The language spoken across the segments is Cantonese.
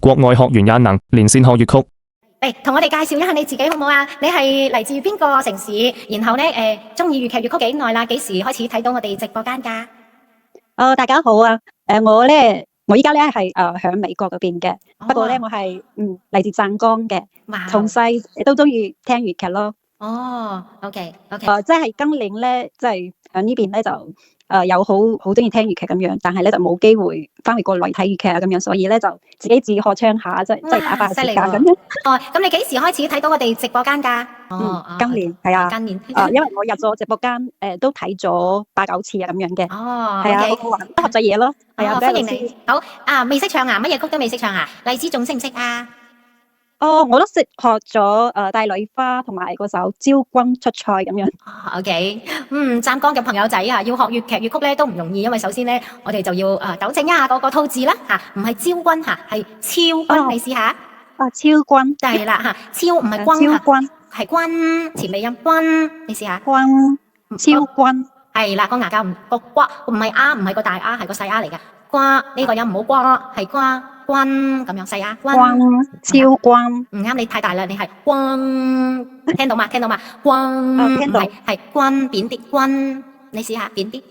國外學員也能連線學粵曲。嚟同我哋介紹一下你自己好唔好啊？你係嚟自邊個城市？然後咧中意粵劇粵曲幾耐啦？幾時開始睇到我哋直播間㗎？大家好啊！我依家咧係響美國嗰邊嘅，不過咧我係嚟自湛江嘅，從細都中意聽粵劇咯。OK，即係今年咧，即係響呢邊咧就有好中意聽粵劇咁樣，但係咧就冇機會翻去國內睇粵劇啊咁樣，所以咧就自己自學唱下，即係打發時間咁樣。咁你幾時開始睇到我哋直播間㗎？今年係啊，今年因為我入咗直播間都睇咗8、9次啊咁樣嘅。係啊，好玩，學咗嘢咯。係啊，歡迎你。好未識唱啊？乜嘢曲都未識唱啊？荔枝仲識唔識啊？我都識學咗帝女花同埋嗰首《昭君出塞》咁樣。OK，湛江嘅朋友仔啊，要學粵劇粵曲咧都唔容易，因為首先咧我哋就要糾正一下嗰個吐字啦嚇，唔係昭君嚇，係超君，你試下。超君係啦嚇，超唔係君嚇，係君前尾音君，你試下。君，超君係啦，個牙教個瓜唔係啊，唔係個大啊，係個細啊嚟嘅。瓜呢個音唔好瓜，係瓜君咁樣細啊。超君唔啱，你太大啦，你係君，聽到嘛？聽到嘛？君聽到係君扁啲君，你試下扁啲。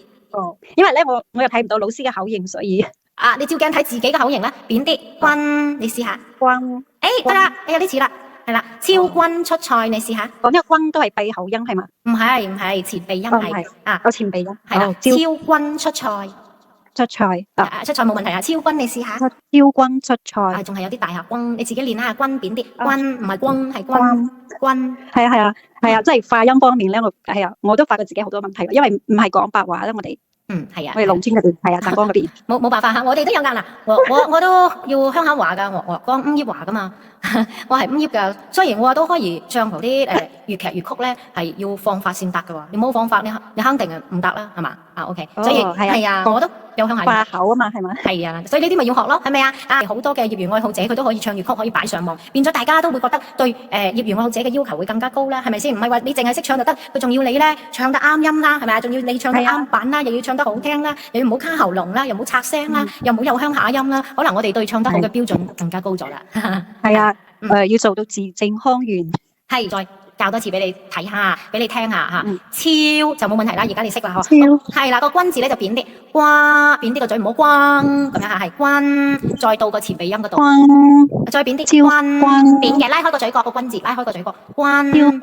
因為咧我又睇唔到老師嘅口型，所以你照鏡睇自己嘅口型啦，扁啲君，你試下。君得啦，有啲似啦，係啦，超君出塞，你試下。講呢個君都係閉口音係嘛？唔係前鼻音係有前鼻音係啦，超君出塞。出塞出塞冇問題啊，超君你試下。超君出塞仲係有啲大下君，你自己練下君扁啲，君唔係君係君。係啊，即係發音方面咧，我都發覺自己好多問題，因為唔係講白話咧，我哋係啊，我哋農村嗰邊係啊，湛江嗰邊冇辦法嚇，我哋都有壓啦，我都要鄉下話㗎，我講吳業話㗎嘛，我係吳業㗎，雖然我都可以唱嗰啲粵劇粵曲咧，係要放法先得㗎喎，你冇放法你肯定係唔得啦，係嘛？OK，所以係啊，我都有鄉下化口啊嘛，係咪？係啊，所以呢啲咪要學咯，係咪啊？好多嘅業餘愛好者佢都可以唱粵曲，可以擺上網，變咗大家都會覺得對業餘愛好者嘅要求會更加高啦，係咪先？唔係話你淨係識唱就得，佢仲要你咧唱得啱音啦，係咪啊？仲要你唱得啱版啦，又要唱得好聽啦，又要唔好卡喉嚨啦，又唔好拆聲啦，又唔好有鄉下音啦，可能我哋對唱得好嘅標準更加高咗啦。係啊，要做到字正腔圓。係，再教多次俾你睇下，俾你聽下嚇。超就冇問題啦，而家你識啦嗬。超係啦，個君字咧就扁啲，瓜扁啲個嘴，唔好關咁樣嚇，係君，再到個前鼻音嗰度，再扁啲，君扁嘅，拉開個嘴角個君字，拉開個嘴角，君。超君，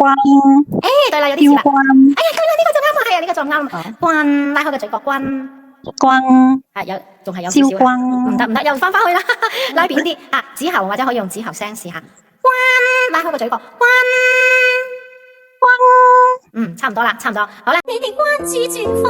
對啦，有啲似啦。對啦，呢個就啱啊，係啊，呢個就啱。君拉開個嘴角，君。君仲係有少少。唔得，又翻去啦，拉扁啲子喉或者可以用子喉聲試下。君拉開個嘴角，君，差唔多啦，好啦。你哋關注轉發。